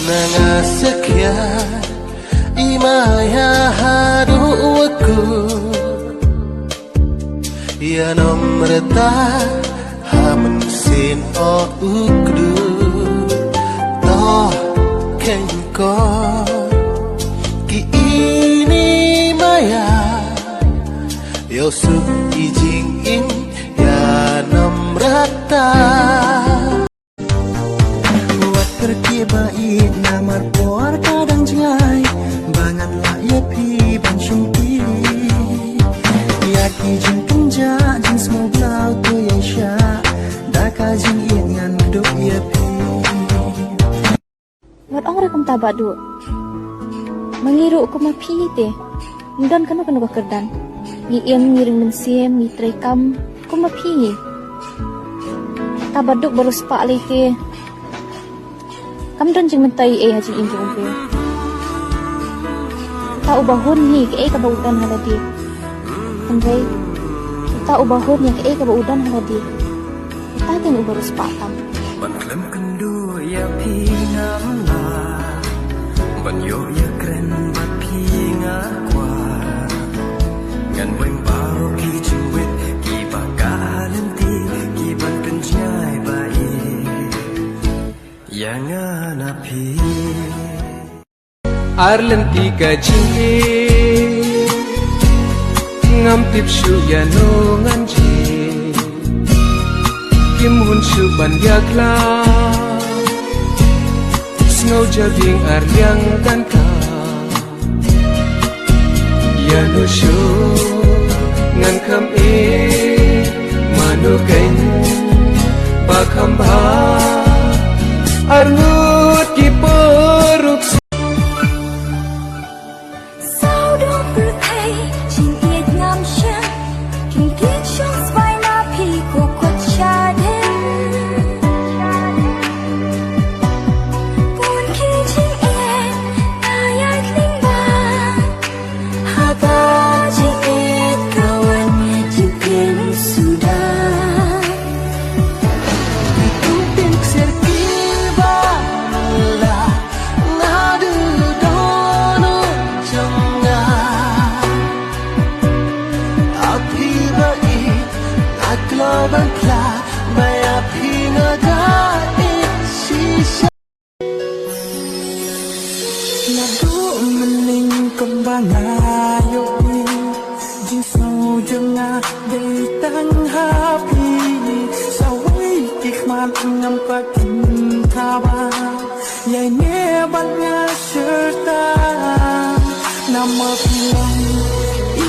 Nangasekian imaya hadu aku ya nomreta hamen sin o ukdu toh kengko ki ini maya yo suk ijing in ya nomreta buat pergi baik namar por kadang jai bangan lah ya pi ban shumpi ya ki jing kenja jing semua blau tu ya sya daka jing ingan duk ya pi wat ong rekum tabadu mengiru ko mapi te mudan kanu kanu ka kerdan gi iem ngiring mensiem gi trekam ko mapi tabaduk baru spa leke kam don jing mentai haji injung pe ta ubahun ni ke ka baudan haladi andai ta ubahun ni ke ka baudan haladi ta kan baru spa tam ban klem kendu ya pi ngam na ban yo ya kren bat pi nga kwa ngan weng baro ki chuwet ki bakalan ti ki ban ken jai bai ya ngana pi arlen ti ka jinge ngam tip shu ya no ngan ji kim hun shu ban ya kla snow jabing aryang kan ka ya no shu ngan kam e manu kain ba kham ba arnut ki poruk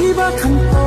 Iba kan po,